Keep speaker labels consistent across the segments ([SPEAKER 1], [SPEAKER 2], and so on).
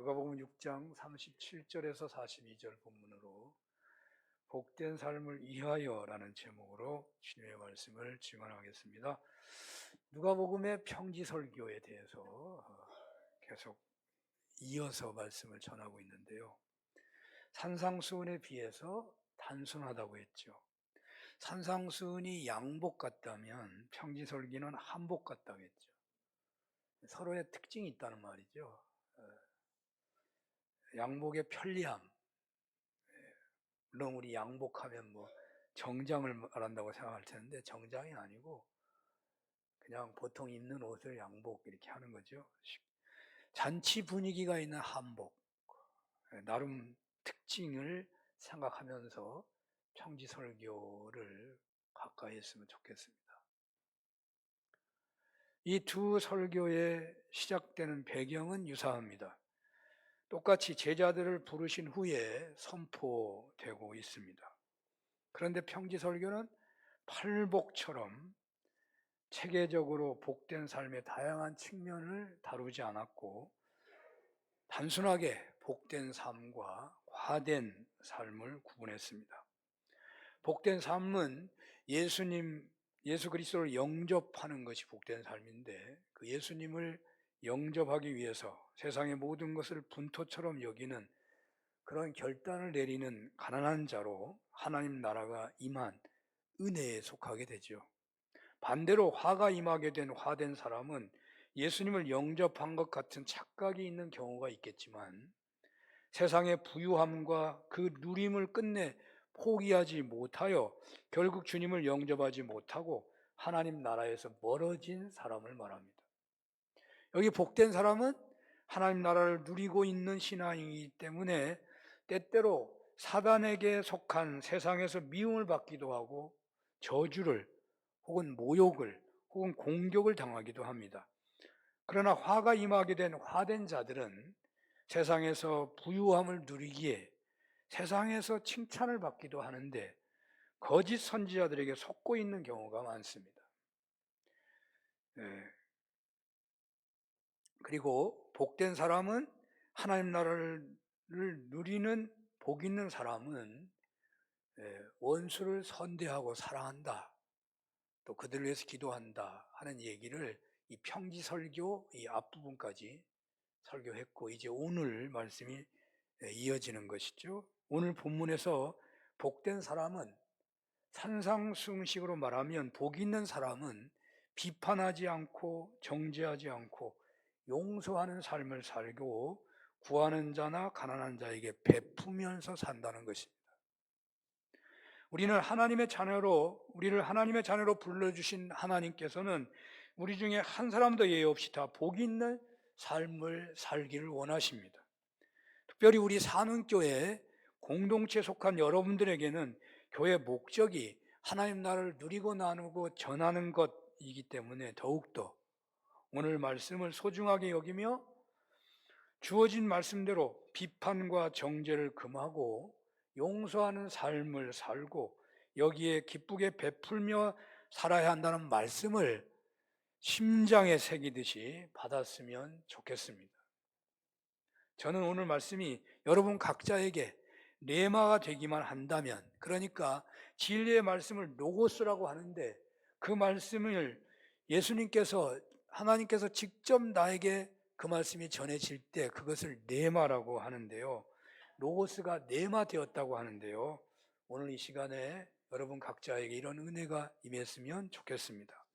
[SPEAKER 1] 누가복음 6장 37절에서 42절 본문으로 복된 삶을 위하여라는 제목으로 주님의 말씀을 증언하겠습니다. 누가복음의 평지설교에 대해서 계속 이어서 말씀을 전하고 있는데요. 산상수훈에 비해서 단순하다고 했죠. 산상수훈이 양복 같다면 평지설교는 한복 같다고 했죠. 서로의 특징이 있다는 말이죠. 양복의 편리함, 물론 우리 양복하면 정장을 말한다고 생각할 텐데 정장이 아니고 그냥 보통 입는 옷을 양복 이렇게 하는 거죠. 잔치 분위기가 있는 한복, 나름 특징을 생각하면서 평지설교를 가까이 했으면 좋겠습니다. 이 두 설교의 시작되는 배경은 유사합니다. 똑같이 제자들을 부르신 후에 선포되고 있습니다. 그런데 평지설교는 팔복처럼 체계적으로 복된 삶의 다양한 측면을 다루지 않았고 단순하게 복된 삶과 화된 삶을 구분했습니다. 복된 삶은 예수 그리스도를 영접하는 것이 복된 삶인데 그 예수님을 영접하기 위해서 세상의 모든 것을 분토처럼 여기는 그런 결단을 내리는 가난한 자로 하나님 나라가 임한 은혜에 속하게 되죠. 반대로 화가 임하게 된 화된 사람은 예수님을 영접한 것 같은 착각이 있는 경우가 있겠지만 세상의 부유함과 그 누림을 끝내 포기하지 못하여 결국 주님을 영접하지 못하고 하나님 나라에서 멀어진 사람을 말합니다. 여기 복된 사람은 하나님 나라를 누리고 있는 신앙이기 때문에 때때로 사단에게 속한 세상에서 미움을 받기도 하고 저주를 혹은 모욕을 혹은 공격을 당하기도 합니다. 그러나 화가 임하게 된 화된 자들은 세상에서 부유함을 누리기에 세상에서 칭찬을 받기도 하는데 거짓 선지자들에게 속고 있는 경우가 많습니다. 그리고 복된 사람은 하나님 나라를 누리는 복 있는 사람은 원수를 선대하고 사랑한다. 또 그들을 위해서 기도한다 하는 얘기를 이 평지설교 이 앞부분까지 설교했고 이제 오늘 말씀이 이어지는 것이죠. 오늘 본문에서 복된 사람은 산상수훈식으로 말하면 복 있는 사람은 비판하지 않고 정죄하지 않고 용서하는 삶을 살고 구하는 자나 가난한 자에게 베푸면서 산다는 것입니다. 우리를 하나님의 자녀로 불러주신 하나님께서는 우리 중에 한 사람도 예외 없이 다 복 있는 삶을 살기를 원하십니다. 특별히 우리 사는교회 공동체에 속한 여러분들에게는 교회 목적이 하나님 나라를 누리고 나누고 전하는 것이기 때문에 더욱더 오늘 말씀을 소중하게 여기며 주어진 말씀대로 비판과 정죄를 금하고 용서하는 삶을 살고 여기에 기쁘게 베풀며 살아야 한다는 말씀을 심장에 새기듯이 받았으면 좋겠습니다. 저는 오늘 말씀이 여러분 각자에게 레마가 되기만 한다면, 그러니까 진리의 말씀을 로고스라고 하는데 그 말씀을 하나님께서 직접 나에게 그 말씀이 전해질 때 그것을 레마라고 하는데요. 로고스가 레마 되었다고 하는데요. 오늘 이 시간에 여러분 각자에게 이런 은혜가 임했으면 좋겠습니다.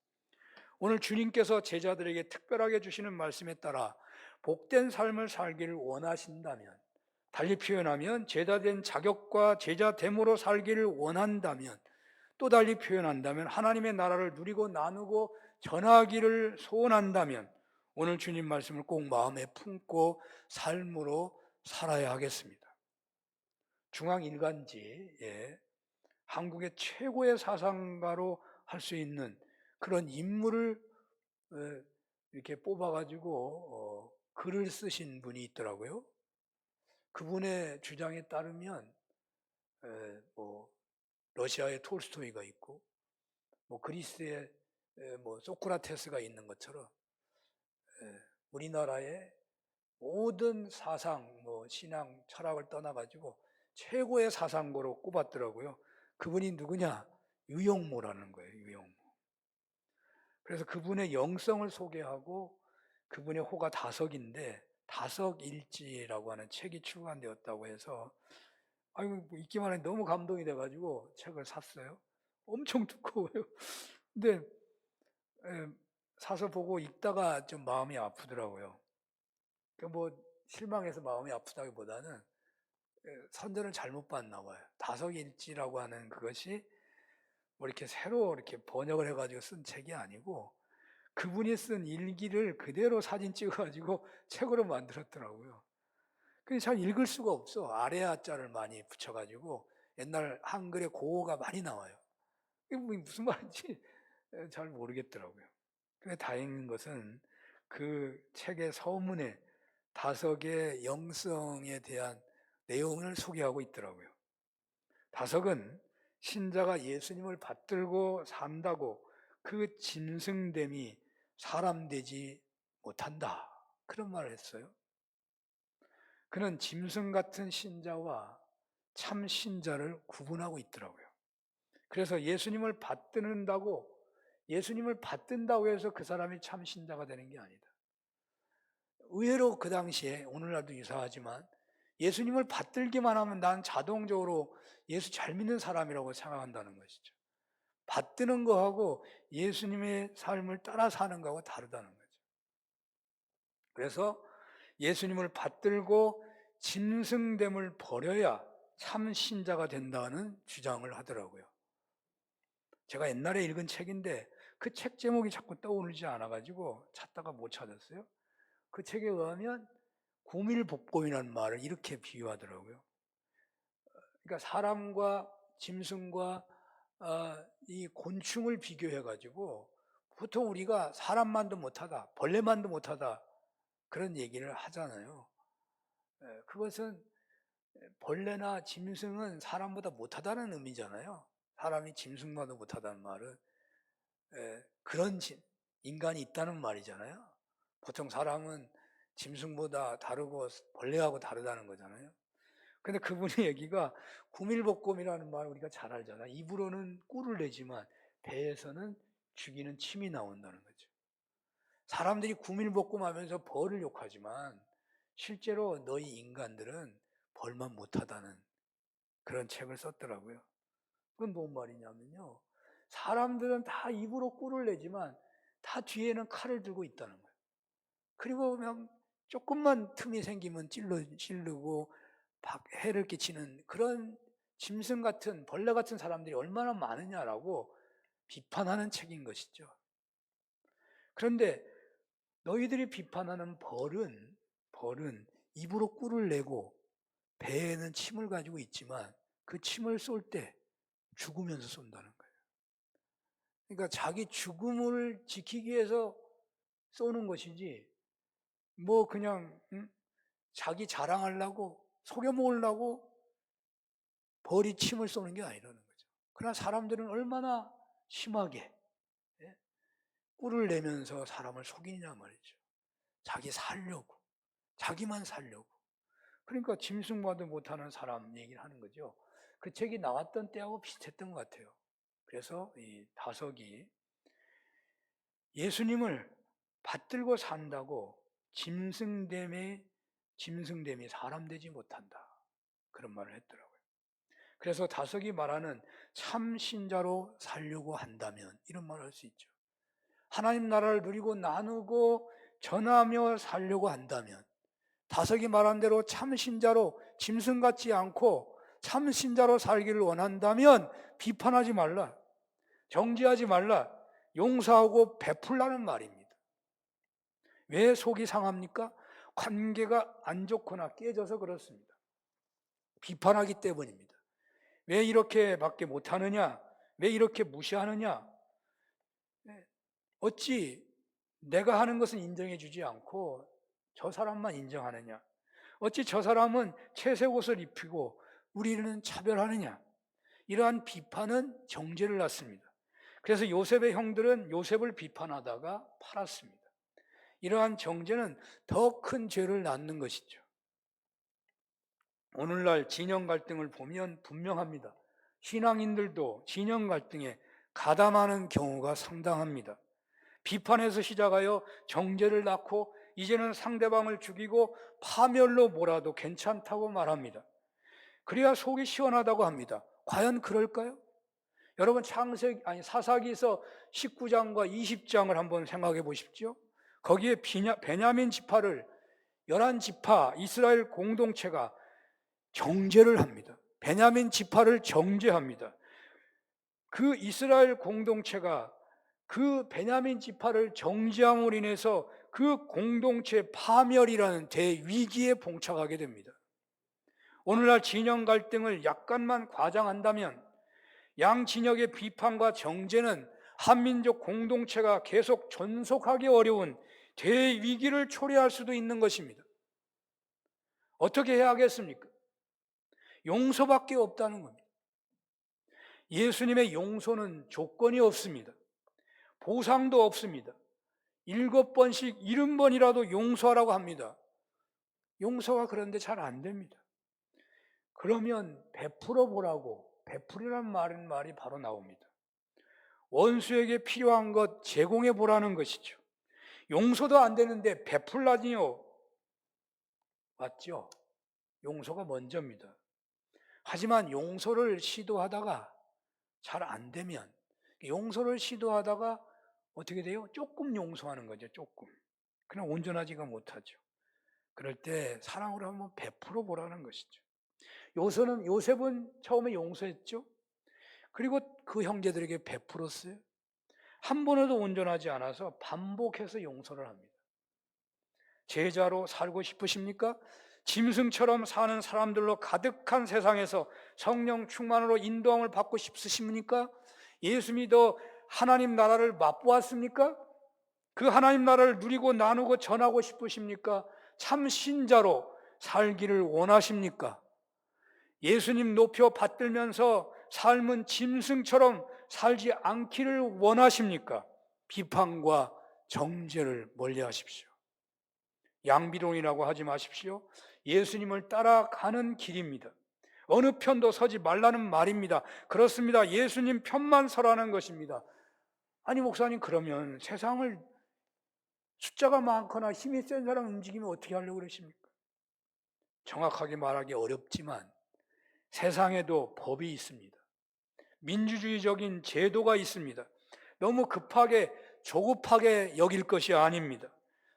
[SPEAKER 1] 오늘 주님께서 제자들에게 특별하게 주시는 말씀에 따라 복된 삶을 살기를 원하신다면, 달리 표현하면 제자된 자격과 제자됨으로 살기를 원한다면, 또 달리 표현한다면 하나님의 나라를 누리고 나누고 전하기를 소원한다면 오늘 주님 말씀을 꼭 마음에 품고 삶으로 살아야 하겠습니다. 중앙일간지에 한국의 최고의 사상가로 할 수 있는 그런 인물을 이렇게 뽑아가지고 글을 쓰신 분이 있더라고요. 그분의 주장에 따르면 러시아의 톨스토이가 있고 그리스의 소크라테스가 있는 것처럼 우리나라의 모든 사상, 신앙, 철학을 떠나가지고 최고의 사상가로 꼽았더라고요. 그분이 누구냐? 유영모라는 거예요. 유영모. 그래서 그분의 영성을 소개하고 그분의 호가 다석인데 다석일지라고 하는 책이 출간되었다고 해서 읽기만 해도 너무 감동이 돼가지고 책을 샀어요. 엄청 두꺼워요. 근데 사서 보고 읽다가 좀 마음이 아프더라고요. 실망해서 마음이 아프다기보다는 선전을 잘못 봤나 봐요. 다석일지라고 하는 그것이 이렇게 새로 이렇게 번역을 해가지고 쓴 책이 아니고 그분이 쓴 일기를 그대로 사진 찍어가지고 책으로 만들었더라고요. 근데 잘 읽을 수가 없어. 아래아자를 많이 붙여가지고 옛날 한글의 고어가 많이 나와요. 이게 무슨 말인지 잘 모르겠더라고요. 근데 다행인 것은 그 책의 서문에 다석의 영성에 대한 내용을 소개하고 있더라고요. 다석은 신자가 예수님을 받들고 산다고 그 짐승됨이 사람 되지 못한다. 그런 말을 했어요. 그는 짐승 같은 신자와 참 신자를 구분하고 있더라고요. 그래서 예수님을 받든다고 해서 그 사람이 참 신자가 되는 게 아니다. 의외로 그 당시에 오늘날도 유사하지만 예수님을 받들기만 하면 난 자동적으로 예수 잘 믿는 사람이라고 생각한다는 것이죠. 받드는 거하고 예수님의 삶을 따라 사는 거하고 다르다는 거죠. 그래서 예수님을 받들고 짐승됨을 버려야 참 신자가 된다는 주장을 하더라고요. 제가 옛날에 읽은 책인데 그 책 제목이 자꾸 떠오르지 않아가지고 찾다가 못 찾았어요. 그 책에 의하면 구밀복곤이라는 말을 이렇게 비유하더라고요. 그러니까 사람과 짐승과 이 곤충을 비교해가지고 보통 우리가 사람만도 못하다, 벌레만도 못하다 그런 얘기를 하잖아요. 그것은 벌레나 짐승은 사람보다 못하다는 의미잖아요. 사람이 짐승보다 못하다는 말은 그런 인간이 있다는 말이잖아요. 보통 사람은 짐승보다 다르고 벌레하고 다르다는 거잖아요. 근데 그분의 얘기가 구밀복곤이라는 말을 우리가 잘 알잖아요. 입으로는 꿀을 내지만 배에서는 죽이는 침이 나온다는 거죠. 사람들이 구밀복곤 하면서 벌을 욕하지만 실제로 너희 인간들은 벌만 못하다는 그런 책을 썼더라고요. 그건 뭔 말이냐면요. 사람들은 다 입으로 꿀을 내지만 다 뒤에는 칼을 들고 있다는 거예요. 그리고 그냥 조금만 틈이 생기면 찌르고 해를 끼치는 그런 짐승 같은 벌레 같은 사람들이 얼마나 많으냐라고 비판하는 책인 것이죠. 그런데 너희들이 비판하는 벌은 입으로 꿀을 내고 배에는 침을 가지고 있지만 그 침을 쏠 때 죽으면서 쏜다는 거예요. 그러니까 자기 죽음을 지키기 위해서 쏘는 것이지 그냥 자기 자랑하려고 속여먹으려고 벌이 침을 쏘는 게 아니라는 거죠. 그러나 사람들은 얼마나 심하게 꿀을 내면서 사람을 속이냐 말이죠. 자기 살려고, 자기만 살려고. 그러니까 짐승과도 못하는 사람 얘기를 하는 거죠. 그 책이 나왔던 때하고 비슷했던 것 같아요. 그래서 이 다석이 예수님을 받들고 산다고 짐승됨이 사람 되지 못한다. 그런 말을 했더라고요. 그래서 다석이 말하는 참 신자로 살려고 한다면 이런 말을 할 수 있죠. 하나님 나라를 누리고 나누고 전하며 살려고 한다면 다석이 말한 대로 참 신자로 짐승 같지 않고 참 신자로 살기를 원한다면 비판하지 말라. 정죄하지 말라. 용서하고 베풀라는 말입니다. 왜 속이 상합니까? 관계가 안 좋거나 깨져서 그렇습니다. 비판하기 때문입니다. 왜 이렇게밖에 못하느냐? 왜 이렇게 무시하느냐? 어찌 내가 하는 것은 인정해 주지 않고 저 사람만 인정하느냐? 어찌 저 사람은 채색 옷을 입히고 우리는 차별하느냐? 이러한 비판은 정죄를 낳습니다. 그래서 요셉의 형들은 요셉을 비판하다가 팔았습니다. 이러한 정죄는 더 큰 죄를 낳는 것이죠. 오늘날 진영 갈등을 보면 분명합니다. 신앙인들도 진영 갈등에 가담하는 경우가 상당합니다. 비판에서 시작하여 정죄를 낳고 이제는 상대방을 죽이고 파멸로 몰아도 괜찮다고 말합니다. 그래야 속이 시원하다고 합니다. 과연 그럴까요? 여러분 사사기서 19장과 20장을 한번 생각해 보십시오. 거기에 베냐민 지파를 11지파 이스라엘 공동체가 정죄를 합니다. 베냐민 지파를 정죄합니다. 그 이스라엘 공동체가 그 베냐민 지파를 정죄함으로 인해서 그 공동체 파멸이라는 대위기에 봉착하게 됩니다. 오늘날 진영 갈등을 약간만 과장한다면 양 진영의 비판과 정죄는 한민족 공동체가 계속 존속하기 어려운 대위기를 초래할 수도 있는 것입니다. 어떻게 해야 하겠습니까? 용서밖에 없다는 겁니다. 예수님의 용서는 조건이 없습니다. 보상도 없습니다. 7번씩 70번이라도 용서하라고 합니다. 용서가 그런데 잘 안 됩니다. 그러면 베풀어 보라고, 베풀이란 말이 바로 나옵니다. 원수에게 필요한 것 제공해 보라는 것이죠. 용서도 안 되는데 베풀라니요. 맞죠? 용서가 먼저입니다. 하지만 용서를 시도하다가 잘 안 되면, 용서를 시도하다가 어떻게 돼요? 조금 용서하는 거죠. 조금. 그냥 온전하지가 못하죠. 그럴 때 사랑으로 한번 베풀어 보라는 것이죠. 요셉은 처음에 용서했죠. 그리고 그 형제들에게 베풀었어요. 한 번에도 온전하지 않아서 반복해서 용서를 합니다. 제자로 살고 싶으십니까? 짐승처럼 사는 사람들로 가득한 세상에서 성령 충만으로 인도함을 받고 싶으십니까? 예수 믿어 하나님 나라를 맛보았습니까? 그 하나님 나라를 누리고 나누고 전하고 싶으십니까? 참 신자로 살기를 원하십니까? 예수님 높여 받들면서 삶은 짐승처럼 살지 않기를 원하십니까? 비판과 정죄를 멀리하십시오. 양비론이라고 하지 마십시오. 예수님을 따라가는 길입니다. 어느 편도 서지 말라는 말입니다. 그렇습니다. 예수님 편만 서라는 것입니다. 아니 목사님, 그러면 세상을 숫자가 많거나 힘이 센 사람 움직이면 어떻게 하려고 그러십니까? 정확하게 말하기 어렵지만 세상에도 법이 있습니다. 민주주의적인 제도가 있습니다. 너무 급하게 조급하게 여길 것이 아닙니다.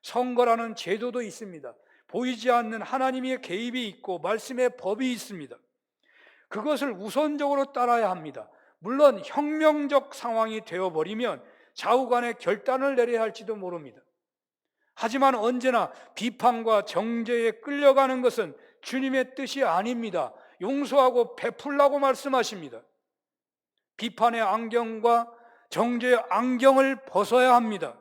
[SPEAKER 1] 선거라는 제도도 있습니다. 보이지 않는 하나님의 개입이 있고 말씀의 법이 있습니다. 그것을 우선적으로 따라야 합니다. 물론 혁명적 상황이 되어버리면 좌우간에 결단을 내려야 할지도 모릅니다. 하지만 언제나 비판과 정죄에 끌려가는 것은 주님의 뜻이 아닙니다. 용서하고 베풀라고 말씀하십니다. 비판의 안경과 정죄의 안경을 벗어야 합니다.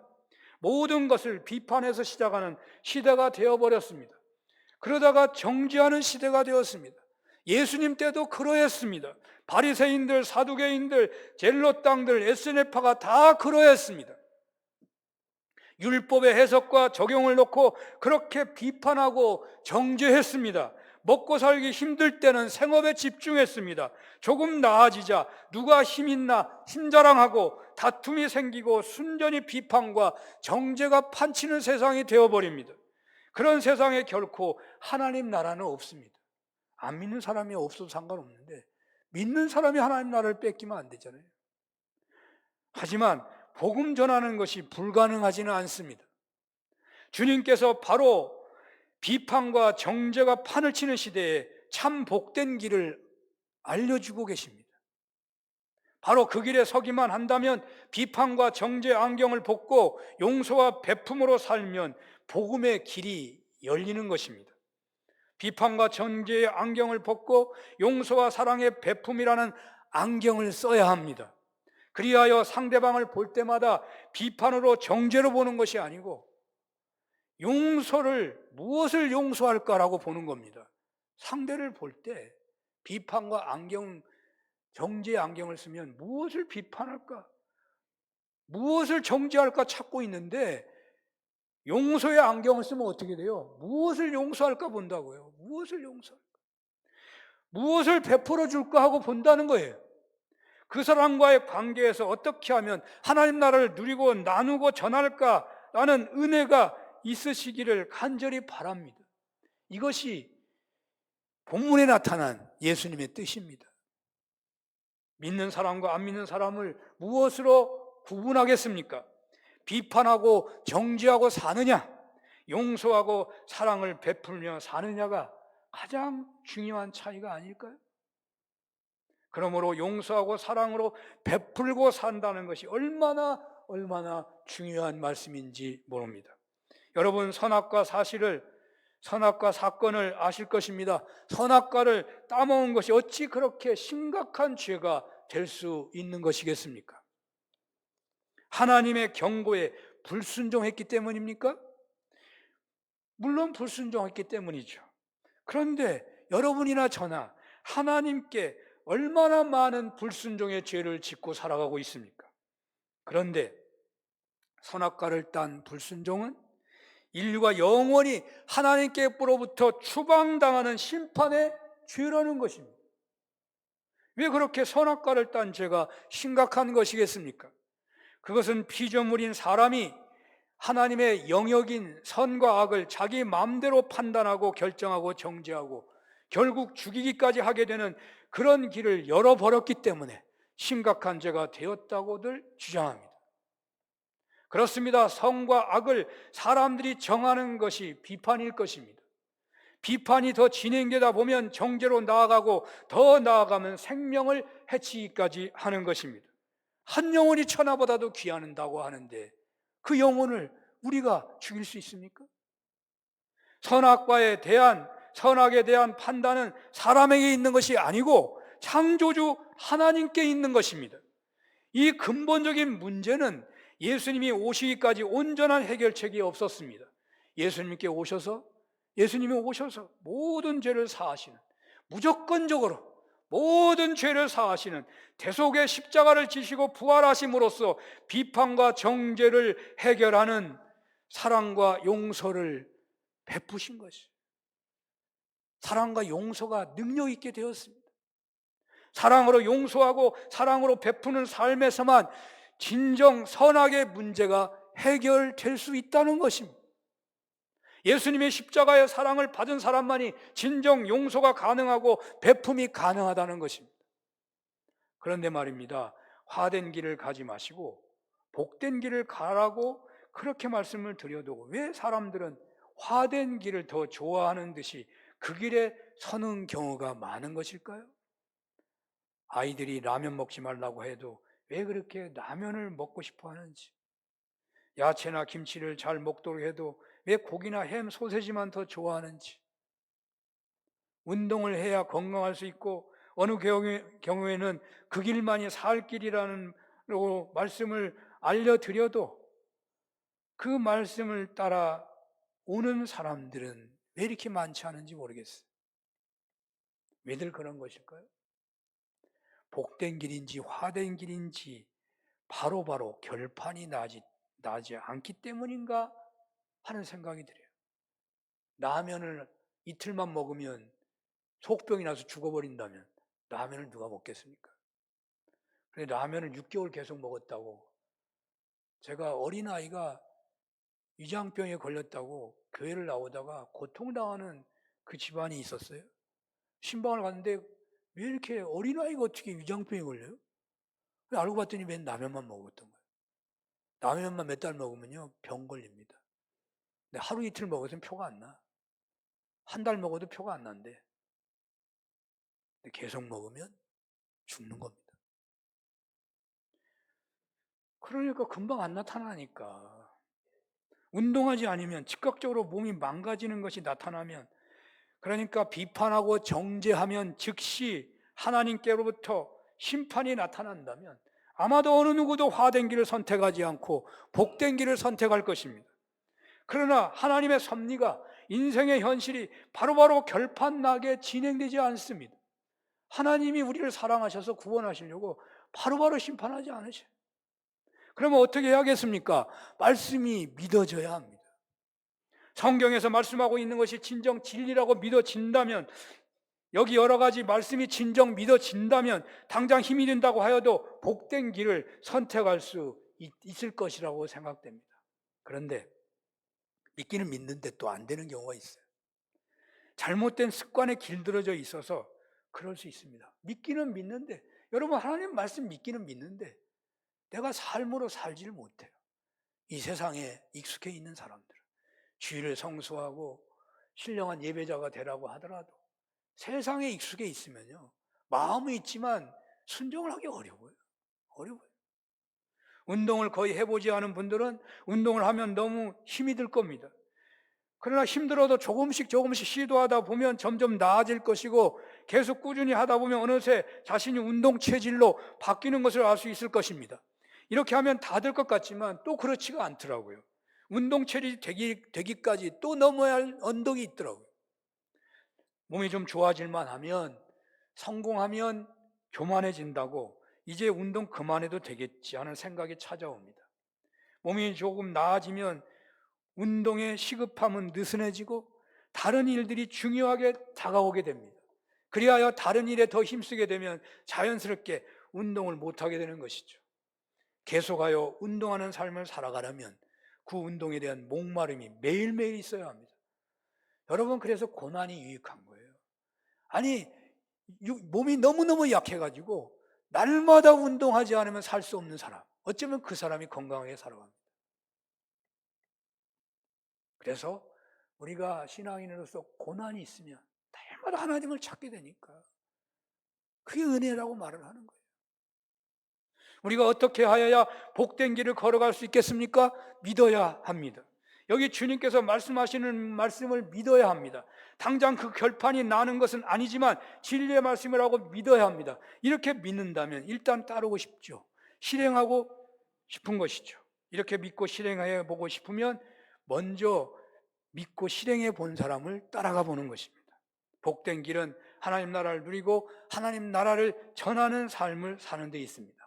[SPEAKER 1] 모든 것을 비판해서 시작하는 시대가 되어버렸습니다. 그러다가 정죄하는 시대가 되었습니다. 예수님 때도 그러했습니다. 바리새인들, 사두개인들, 젤롯당들, SNF파가 다 그러했습니다. 율법의 해석과 적용을 놓고 그렇게 비판하고 정죄했습니다. 먹고 살기 힘들 때는 생업에 집중했습니다. 조금 나아지자 누가 힘 있나 힘자랑하고 다툼이 생기고 순전히 비판과 정죄가 판치는 세상이 되어버립니다. 그런 세상에 결코 하나님 나라는 없습니다. 안 믿는 사람이 없어도 상관없는데 믿는 사람이 하나님 나라를 뺏기면 안 되잖아요. 하지만 복음 전하는 것이 불가능하지는 않습니다. 주님께서 바로 비판과 정죄가 판을 치는 시대에 참 복된 길을 알려주고 계십니다. 바로 그 길에 서기만 한다면, 비판과 정죄의 안경을 벗고 용서와 베품으로 살면 복음의 길이 열리는 것입니다. 비판과 정죄의 안경을 벗고 용서와 사랑의 베품이라는 안경을 써야 합니다. 그리하여 상대방을 볼 때마다 비판으로 정죄로 보는 것이 아니고 용서를, 무엇을 용서할까라고 보는 겁니다. 상대를 볼 때 비판과 정죄의 안경을 쓰면 무엇을 비판할까, 무엇을 정죄할까 찾고 있는데 용서의 안경을 쓰면 어떻게 돼요? 무엇을 용서할까 본다고요. 무엇을 용서할까? 무엇을 베풀어 줄까 하고 본다는 거예요. 그 사람과의 관계에서 어떻게 하면 하나님 나라를 누리고 나누고 전할까라는 은혜가 있으시기를 간절히 바랍니다. 이것이 본문에 나타난 예수님의 뜻입니다. 믿는 사람과 안 믿는 사람을 무엇으로 구분하겠습니까? 비판하고 정죄하고 사느냐, 용서하고 사랑을 베풀며 사느냐가 가장 중요한 차이가 아닐까요? 그러므로 용서하고 사랑으로 베풀고 산다는 것이 얼마나 중요한 말씀인지 모릅니다. 여러분, 선악과 사건을 아실 것입니다. 선악과를 따먹은 것이 어찌 그렇게 심각한 죄가 될 수 있는 것이겠습니까? 하나님의 경고에 불순종했기 때문입니까? 물론 불순종했기 때문이죠. 그런데 여러분이나 저나 하나님께 얼마나 많은 불순종의 죄를 짓고 살아가고 있습니까? 그런데 선악과를 딴 불순종은 인류가 영원히 하나님께로부터 추방당하는 심판의 죄라는 것입니다. 왜 그렇게 선악과를 딴 죄가 심각한 것이겠습니까? 그것은 피조물인 사람이 하나님의 영역인 선과 악을 자기 마음대로 판단하고 결정하고 정죄하고 결국 죽이기까지 하게 되는 그런 길을 열어버렸기 때문에 심각한 죄가 되었다고들 주장합니다. 그렇습니다. 선과 악을 사람들이 정하는 것이 비판일 것입니다. 비판이 더 진행되다 보면 정죄로 나아가고 더 나아가면 생명을 해치기까지 하는 것입니다. 한 영혼이 천하보다도 귀하다고 하는데 그 영혼을 우리가 죽일 수 있습니까? 선악에 대한 판단은 사람에게 있는 것이 아니고 창조주 하나님께 있는 것입니다. 이 근본적인 문제는 예수님이 오시기까지 온전한 해결책이 없었습니다. 예수님이 오셔서 모든 죄를 사하시는, 무조건적으로 모든 죄를 사하시는 대속의 십자가를 지시고 부활하심으로써 비판과 정죄를 해결하는 사랑과 용서를 베푸신 것이죠. 사랑과 용서가 능력 있게 되었습니다. 사랑으로 용서하고 사랑으로 베푸는 삶에서만 진정 선악의 문제가 해결될 수 있다는 것입니다. 예수님의 십자가의 사랑을 받은 사람만이 진정 용서가 가능하고 베품이 가능하다는 것입니다. 그런데 말입니다. 화된 길을 가지 마시고 복된 길을 가라고 그렇게 말씀을 드려도 왜 사람들은 화된 길을 더 좋아하는 듯이 그 길에 서는 경우가 많은 것일까요? 아이들이 라면 먹지 말라고 해도 왜 그렇게 라면을 먹고 싶어 하는지, 야채나 김치를 잘 먹도록 해도 왜 고기나 햄, 소세지만 더 좋아하는지, 운동을 해야 건강할 수 있고 어느 경우에는 그 길만이 살 길이라는 말씀을 알려드려도 그 말씀을 따라 오는 사람들은 왜 이렇게 많지 않은지 모르겠어요. 왜들 그런 것일까요? 복된 길인지 화된 길인지 바로바로 결판이 나지 않기 때문인가 하는 생각이 들어요. 라면을 이틀만 먹으면 속병이 나서 죽어버린다면 라면을 누가 먹겠습니까? 그런데 라면을 6개월 계속 먹었다고, 제가 어린아이가 위장병에 걸렸다고 교회를 나오다가 고통당하는 그 집안이 있었어요. 신방을 갔는데 왜 이렇게 어린아이가 어떻게 위장병에 걸려요? 알고 봤더니 맨 라면만 먹었던 거예요. 라면만 몇 달 먹으면요 병 걸립니다. 근데 하루 이틀 먹어서는 표가 안 나. 한 달 먹어도 표가 안 난대. 근데 계속 먹으면 죽는 겁니다. 그러니까 금방 안 나타나니까. 운동하지 않으면 즉각적으로 몸이 망가지는 것이 나타나면, 그러니까 비판하고 정죄하면 즉시 하나님께로부터 심판이 나타난다면 아마도 어느 누구도 화된 길을 선택하지 않고 복된 길을 선택할 것입니다. 그러나 하나님의 섭리가, 인생의 현실이 바로바로 결판나게 진행되지 않습니다. 하나님이 우리를 사랑하셔서 구원하시려고 바로바로 심판하지 않으셔요. 그러면 어떻게 해야겠습니까? 말씀이 믿어져야 합니다. 성경에서 말씀하고 있는 것이 진정 진리라고 믿어진다면, 여기 여러 가지 말씀이 진정 믿어진다면 당장 힘이 든다고 하여도 복된 길을 선택할 수 있을 것이라고 생각됩니다. 그런데 믿기는 믿는데 또 안 되는 경우가 있어요. 잘못된 습관에 길들여져 있어서 그럴 수 있습니다. 믿기는 믿는데, 여러분 하나님 말씀 믿기는 믿는데 내가 삶으로 살지를 못해요. 이 세상에 익숙해 있는 사람들, 주일을 성수하고 신령한 예배자가 되라고 하더라도 세상에 익숙해 있으면요, 마음은 있지만 순종을 하기 어려워요. 운동을 거의 해보지 않은 분들은 운동을 하면 너무 힘이 들 겁니다. 그러나 힘들어도 조금씩 시도하다 보면 점점 나아질 것이고, 계속 꾸준히 하다 보면 어느새 자신이 운동 체질로 바뀌는 것을 알 수 있을 것입니다. 이렇게 하면 다 될 것 같지만 또 그렇지가 않더라고요. 운동 체질이 되기까지 또 넘어야 할 언덕이 있더라고요. 몸이 좀 좋아질만 하면, 성공하면 교만해진다고 이제 운동 그만해도 되겠지 하는 생각이 찾아옵니다. 몸이 조금 나아지면 운동의 시급함은 느슨해지고 다른 일들이 중요하게 다가오게 됩니다. 그리하여 다른 일에 더 힘쓰게 되면 자연스럽게 운동을 못하게 되는 것이죠. 계속하여 운동하는 삶을 살아가려면 그 운동에 대한 목마름이 매일매일 있어야 합니다. 여러분, 그래서 고난이 유익한 거예요. 아니, 몸이 너무너무 약해가지고 날마다 운동하지 않으면 살 수 없는 사람, 어쩌면 그 사람이 건강하게 살아갑니다. 그래서 우리가 신앙인으로서 고난이 있으면 날마다 하나님을 찾게 되니까 그게 은혜라고 말을 하는 거예요. 우리가 어떻게 하여야 복된 길을 걸어갈 수 있겠습니까? 믿어야 합니다. 여기 주님께서 말씀하시는 말씀을 믿어야 합니다. 당장 그 결판이 나는 것은 아니지만 진리의 말씀이라고 믿어야 합니다. 이렇게 믿는다면 일단 따르고 싶죠. 실행하고 싶은 것이죠. 이렇게 믿고 실행해 보고 싶으면 먼저 믿고 실행해 본 사람을 따라가 보는 것입니다. 복된 길은 하나님 나라를 누리고 하나님 나라를 전하는 삶을 사는 데 있습니다.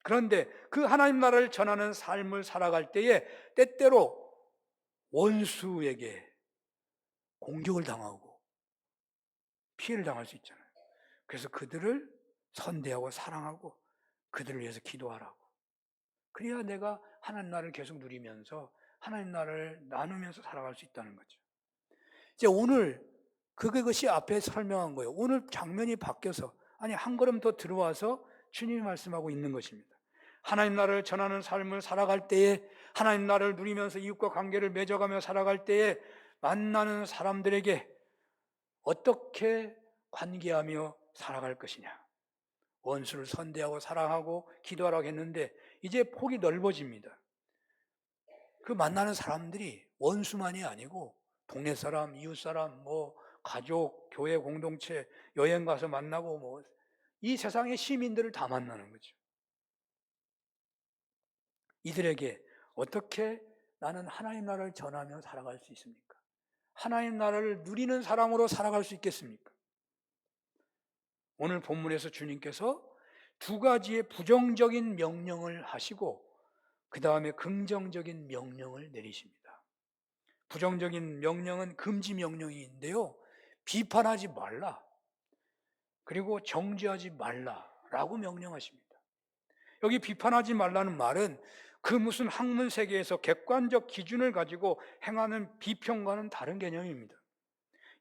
[SPEAKER 1] 그런데 그 하나님 나라를 전하는 삶을 살아갈 때에 때때로 원수에게 공격을 당하고 피해를 당할 수 있잖아요. 그래서 그들을 선대하고 사랑하고 그들을 위해서 기도하라고. 그래야 내가 하나님 나라를 계속 누리면서 하나님 나라를 나누면서 살아갈 수 있다는 거죠. 이제 오늘 그것이 앞에 설명한 거예요. 오늘 장면이 바뀌어서, 아니 한 걸음 더 들어와서 주님이 말씀하고 있는 것입니다. 하나님 나라를 전하는 삶을 살아갈 때에, 하나님 나라를 누리면서 이웃과 관계를 맺어가며 살아갈 때에 만나는 사람들에게 어떻게 관계하며 살아갈 것이냐. 원수를 선대하고 사랑하고 기도하라고 했는데 이제 폭이 넓어집니다. 그 만나는 사람들이 원수만이 아니고 동네 사람, 이웃 사람, 가족, 교회 공동체, 여행 가서 만나고 이 세상의 시민들을 다 만나는 거죠. 이들에게 어떻게 나는 하나님 나라를 전하며 살아갈 수 있습니까? 하나님 나라를 누리는 사람으로 살아갈 수 있겠습니까? 오늘 본문에서 주님께서 두 가지의 부정적인 명령을 하시고 그 다음에 긍정적인 명령을 내리십니다. 부정적인 명령은 금지 명령인데요, 비판하지 말라, 그리고 정죄하지 말라라고 명령하십니다. 여기 비판하지 말라는 말은 그 무슨 학문 세계에서 객관적 기준을 가지고 행하는 비평과는 다른 개념입니다.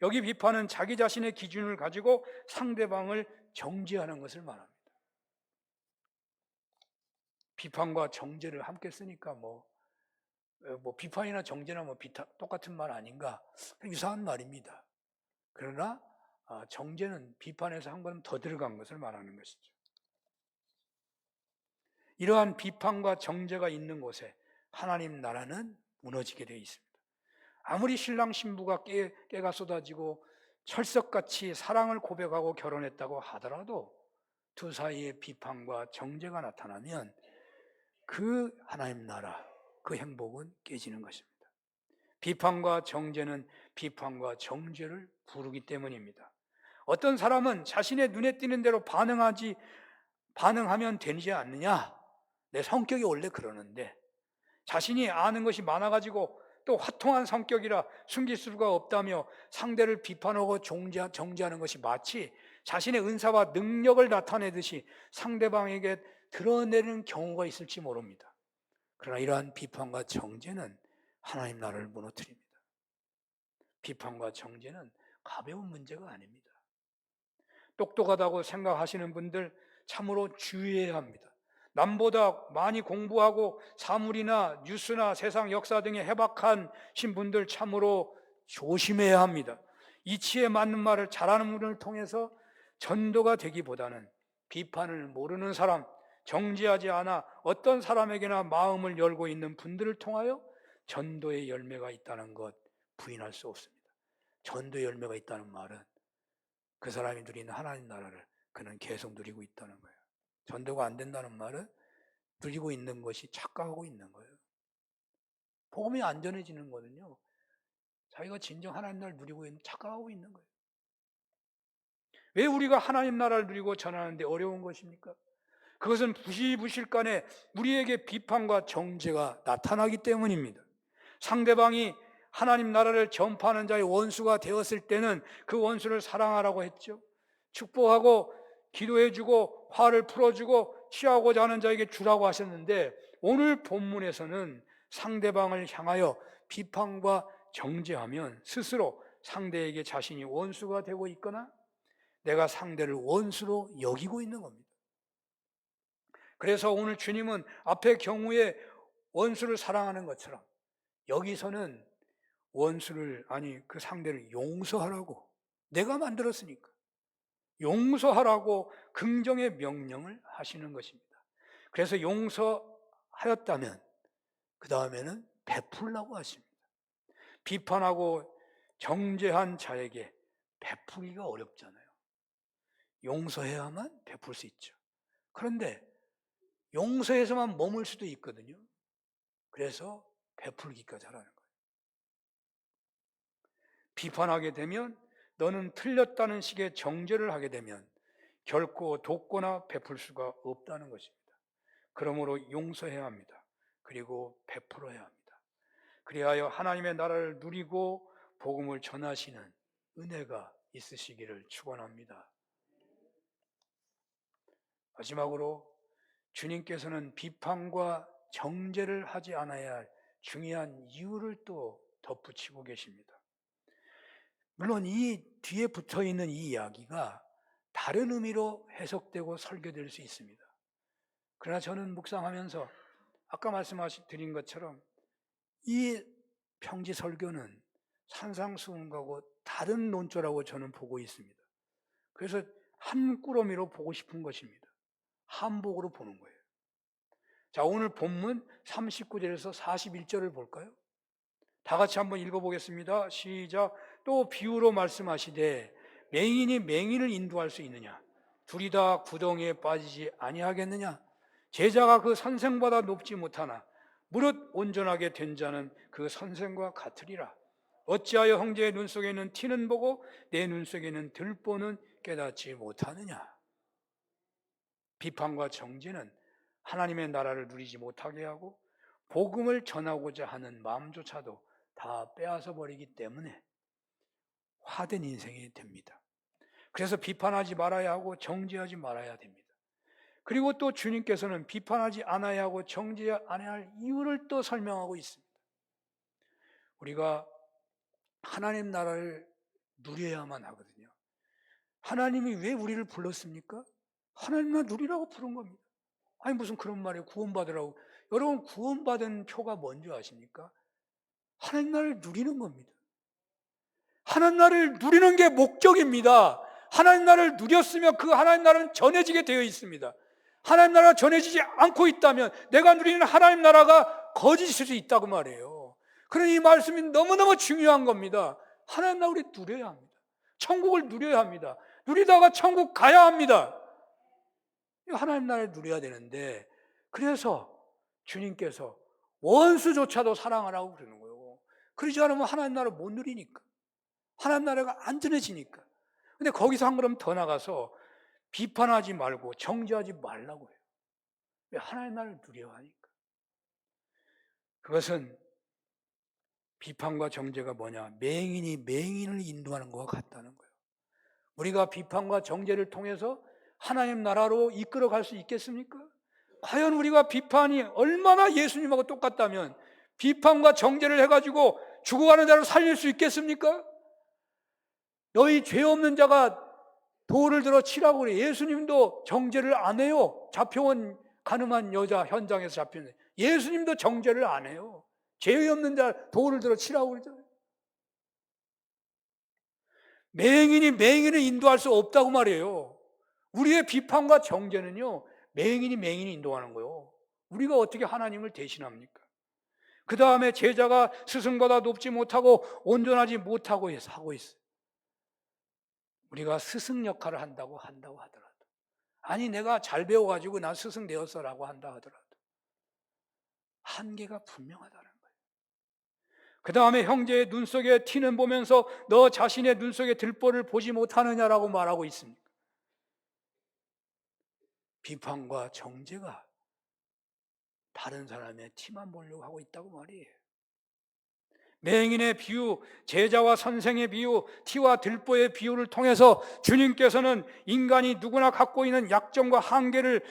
[SPEAKER 1] 여기 비판은 자기 자신의 기준을 가지고 상대방을 정죄하는 것을 말합니다. 비판과 정죄를 함께 쓰니까 비판이나 정죄나 똑같은 말 아닌가, 유사한 말입니다. 그러나 정죄는 비판에서 한 걸음 더 들어간 것을 말하는 것이죠. 이러한 비판과 정죄가 있는 곳에 하나님 나라는 무너지게 되어 있습니다. 아무리 신랑 신부가 깨가 쏟아지고 철석같이 사랑을 고백하고 결혼했다고 하더라도 두 사이에 비판과 정죄가 나타나면 그 하나님 나라, 그 행복은 깨지는 것입니다. 비판과 정죄는 비판과 정죄를 부르기 때문입니다. 어떤 사람은 자신의 눈에 띄는 대로 반응하면 되지 않느냐? 내 성격이 원래 그러는데, 자신이 아는 것이 많아가지고 또 화통한 성격이라 숨길 수가 없다며 상대를 비판하고 정죄하는 것이 마치 자신의 은사와 능력을 나타내듯이 상대방에게 드러내는 경우가 있을지 모릅니다. 그러나 이러한 비판과 정죄는 하나님 나라를 무너뜨립니다. 비판과 정죄는 가벼운 문제가 아닙니다. 똑똑하다고 생각하시는 분들 참으로 주의해야 합니다. 남보다 많이 공부하고 사물이나 뉴스나 세상 역사 등에 해박하신 분들 참으로 조심해야 합니다. 이치에 맞는 말을 잘하는 분을 통해서 전도가 되기보다는 비판을 모르는 사람, 정지하지 않아 어떤 사람에게나 마음을 열고 있는 분들을 통하여 전도의 열매가 있다는 것 부인할 수 없습니다. 전도의 열매가 있다는 말은 그 사람이 누리는 하나님 나라를 그는 계속 누리고 있다는 거예요. 전도가 안 된다는 말은 누리고 있는 것이 착각하고 있는 거예요. 복음이 안 전해지는 거는요, 자기가 진정 하나님 나라를 누리고 있는 착각하고 있는 거예요. 왜 우리가 하나님 나라를 누리고 전하는데 어려운 것입니까? 그것은 부시부실간에 우리에게 비판과 정죄가 나타나기 때문입니다. 상대방이 하나님 나라를 전파하는 자의 원수가 되었을 때는 그 원수를 사랑하라고 했죠. 축복하고 기도해주고 화를 풀어주고 취하고자 하는 자에게 주라고 하셨는데, 오늘 본문에서는 상대방을 향하여 비판과 정죄하면 스스로 상대에게 자신이 원수가 되고 있거나 내가 상대를 원수로 여기고 있는 겁니다. 그래서 오늘 주님은 앞의 경우에 원수를 사랑하는 것처럼 여기서는 원수를, 아니 그 상대를 용서하라고, 내가 만들었으니까 용서하라고 긍정의 명령을 하시는 것입니다. 그래서 용서하였다면 그 다음에는 베풀라고 하십니다. 비판하고 정죄한 자에게 베풀기가 어렵잖아요. 용서해야만 베풀 수 있죠. 그런데 용서에서만 머물 수도 있거든요. 그래서 베풀기까지 하라는 거예요. 비판하게 되면, 너는 틀렸다는 식의 정죄를 하게 되면 결코 돕거나 베풀 수가 없다는 것입니다. 그러므로 용서해야 합니다. 그리고 베풀어야 합니다. 그리하여 하나님의 나라를 누리고 복음을 전하시는 은혜가 있으시기를 축원합니다. 마지막으로 주님께서는 비판과 정죄를 하지 않아야 할 중요한 이유를 또 덧붙이고 계십니다. 물론 이 뒤에 붙어있는 이 이야기가 다른 의미로 해석되고 설교될 수 있습니다. 그러나 저는 묵상하면서 아까 말씀드린 것처럼 이 평지 설교는 산상수훈과고 다른 논조라고 저는 보고 있습니다. 그래서 한 꾸러미로 보고 싶은 것입니다. 한복으로 보는 거예요. 자, 오늘 본문 39절에서 41절을 볼까요? 다 같이 한번 읽어보겠습니다. 시작. 또 비유로 말씀하시되 맹인이 맹인을 인도할 수 있느냐? 둘이 다 구덩이에 빠지지 아니하겠느냐? 제자가 그 선생보다 높지 못하나 무릇 온전하게 된 자는 그 선생과 같으리라. 어찌하여 형제의 눈 속에 있는 티는 보고 내 눈 속에 있는 들보는 깨닫지 못하느냐? 비판과 정죄는 하나님의 나라를 누리지 못하게 하고 복음을 전하고자 하는 마음조차도 다 빼앗아 버리기 때문에 화된 인생이 됩니다. 그래서 비판하지 말아야 하고 정죄하지 말아야 됩니다. 그리고 또 주님께서는 비판하지 않아야 하고 정죄하지 않아야 할 이유를 또 설명하고 있습니다. 우리가 하나님 나라를 누려야만 하거든요. 하나님이 왜 우리를 불렀습니까? 하나님 나라 누리라고 부른 겁니다. 아니 무슨 그런 말이에요. 구원받으라고. 여러분 구원받은 표가 뭔지 아십니까? 하나님 나라를 누리는 겁니다. 하나님 나라를 누리는 게 목적입니다. 하나님 나라를 누렸으면 그 하나님 나라는 전해지게 되어 있습니다. 하나님 나라가 전해지지 않고 있다면 내가 누리는 하나님 나라가 거짓일 수 있다고 말해요. 그러니 이 말씀이 너무너무 중요한 겁니다. 하나님 나라를 우리 누려야 합니다. 천국을 누려야 합니다. 누리다가 천국 가야 합니다. 하나님 나라를 누려야 되는데, 그래서 주님께서 원수조차도 사랑하라고 그러는 거예요. 그러지 않으면 하나님 나라를 못 누리니까, 하나님 나라가 안 전해지니까. 근데 거기서 한 걸음 더 나가서 비판하지 말고 정죄하지 말라고 해요. 왜? 하나님 나라를 누려야 하니까. 그것은 비판과 정죄가 뭐냐? 맹인이 맹인을 인도하는 것과 같다는 거예요. 우리가 비판과 정죄를 통해서 하나님 나라로 이끌어갈 수 있겠습니까? 과연 우리가 비판이 얼마나 예수님하고 똑같다면 비판과 정죄를 해가지고 죽어가는 자를 살릴 수 있겠습니까? 너희 죄 없는 자가 돌을 들어 치라고 그래. 예수님도 정죄를 안 해요. 잡혀온 가늠한 여자 현장에서 잡혔는데 예수님도 정죄를 안 해요. 죄 없는 자 돌을 들어 치라고 그러잖아요. 맹인이 맹인을 인도할 수 없다고 말이에요. 우리의 비판과 정죄는요, 맹인이 맹인을 인도하는 거예요. 우리가 어떻게 하나님을 대신합니까? 그 다음에 제자가 스승보다 높지 못하고 온전하지 못하고 하고 있어요. 우리가 스승 역할을 한다고 하더라도, 아니 내가 잘 배워가지고 난 스승 되었어라고 한다 하더라도 한계가 분명하다는 거예요. 그 다음에 형제의 눈 속에 티는 보면서 너 자신의 눈 속에 들보를 보지 못하느냐라고 말하고 있습니다. 비판과 정죄가 다른 사람의 티만 보려고 하고 있다고 말이에요. 맹인의 비유, 제자와 선생의 비유, 티와 들보의 비유를 통해서 주님께서는 인간이 누구나 갖고 있는 약점과 한계를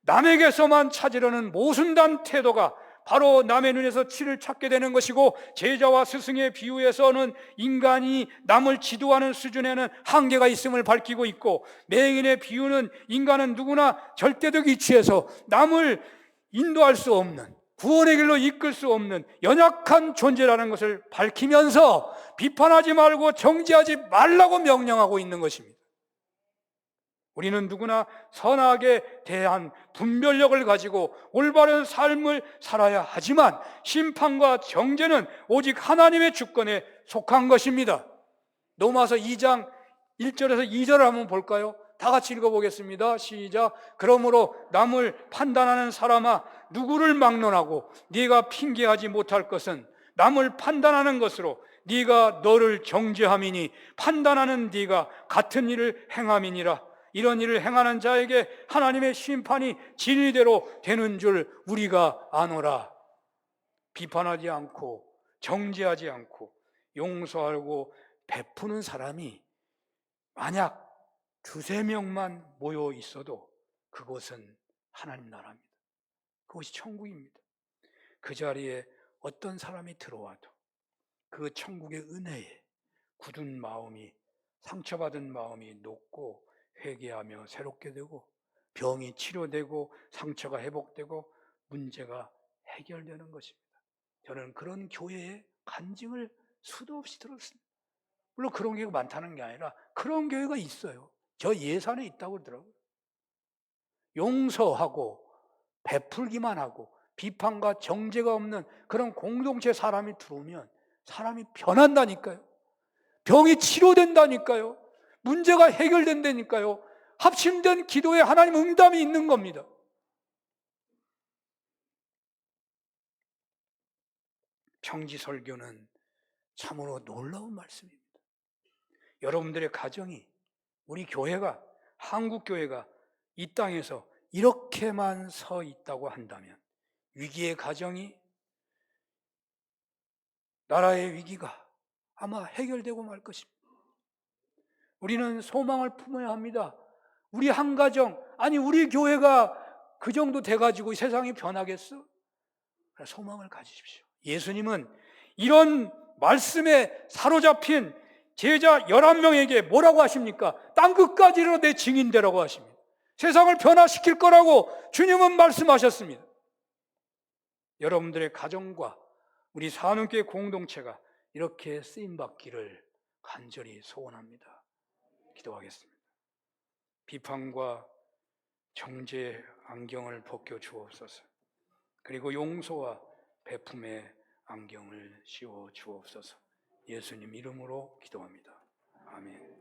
[SPEAKER 1] 남에게서만 찾으려는 모순된 태도가 바로 남의 눈에서 티를 찾게 되는 것이고, 제자와 스승의 비유에서는 인간이 남을 지도하는 수준에는 한계가 있음을 밝히고 있고, 맹인의 비유는 인간은 누구나 절대적 이치에서 남을 인도할 수 없는, 구원의 길로 이끌 수 없는 연약한 존재라는 것을 밝히면서 비판하지 말고 정죄하지 말라고 명령하고 있는 것입니다. 우리는 누구나 선악에 대한 분별력을 가지고 올바른 삶을 살아야 하지만 심판과 정죄는 오직 하나님의 주권에 속한 것입니다. 로마서 2장 1절에서 2절을 한번 볼까요? 다 같이 읽어보겠습니다. 시작. 그러므로 남을 판단하는 사람아, 누구를 막론하고 네가 핑계하지 못할 것은 남을 판단하는 것으로 네가 너를 정죄함이니 판단하는 네가 같은 일을 행함이니라. 이런 일을 행하는 자에게 하나님의 심판이 진리대로 되는 줄 우리가 아노라. 비판하지 않고 정죄하지 않고 용서하고 베푸는 사람이 만약 두세 명만 모여 있어도 그것은 하나님 나라입니다. 그것이 천국입니다. 그 자리에 어떤 사람이 들어와도 그 천국의 은혜에 굳은 마음이, 상처받은 마음이 녹고 회개하며 새롭게 되고 병이 치료되고 상처가 회복되고 문제가 해결되는 것입니다. 저는 그런 교회의 간증을 수도 없이 들었습니다. 물론 그런 교회가 많다는 게 아니라 그런 교회가 있어요. 저 예산에 있다고 그러더라고요. 용서하고 베풀기만 하고 비판과 정죄가 없는 그런 공동체 사람이 들어오면 사람이 변한다니까요. 병이 치료된다니까요. 문제가 해결된다니까요. 합심된 기도에 하나님 응답이 있는 겁니다. 평지설교는 참으로 놀라운 말씀입니다. 여러분들의 가정이, 우리 교회가, 한국교회가 이 땅에서 이렇게만 서 있다고 한다면 위기의 가정이, 나라의 위기가 아마 해결되고 말 것입니다. 우리는 소망을 품어야 합니다. 우리 한 가정, 아니 우리 교회가 그 정도 돼가지고 세상이 변하겠어? 소망을 가지십시오. 예수님은 이런 말씀에 사로잡힌 제자 11명에게 뭐라고 하십니까? 땅끝까지 이르러 내 증인되라고 하십니다. 세상을 변화시킬 거라고 주님은 말씀하셨습니다. 여러분들의 가정과 우리 산업교회 공동체가 이렇게 쓰임받기를 간절히 소원합니다. 기도하겠습니다. 비판과 정죄의 안경을 벗겨 주옵소서. 그리고 용서와 베품의 안경을 씌워 주옵소서. 예수님 이름으로 기도합니다. 아멘.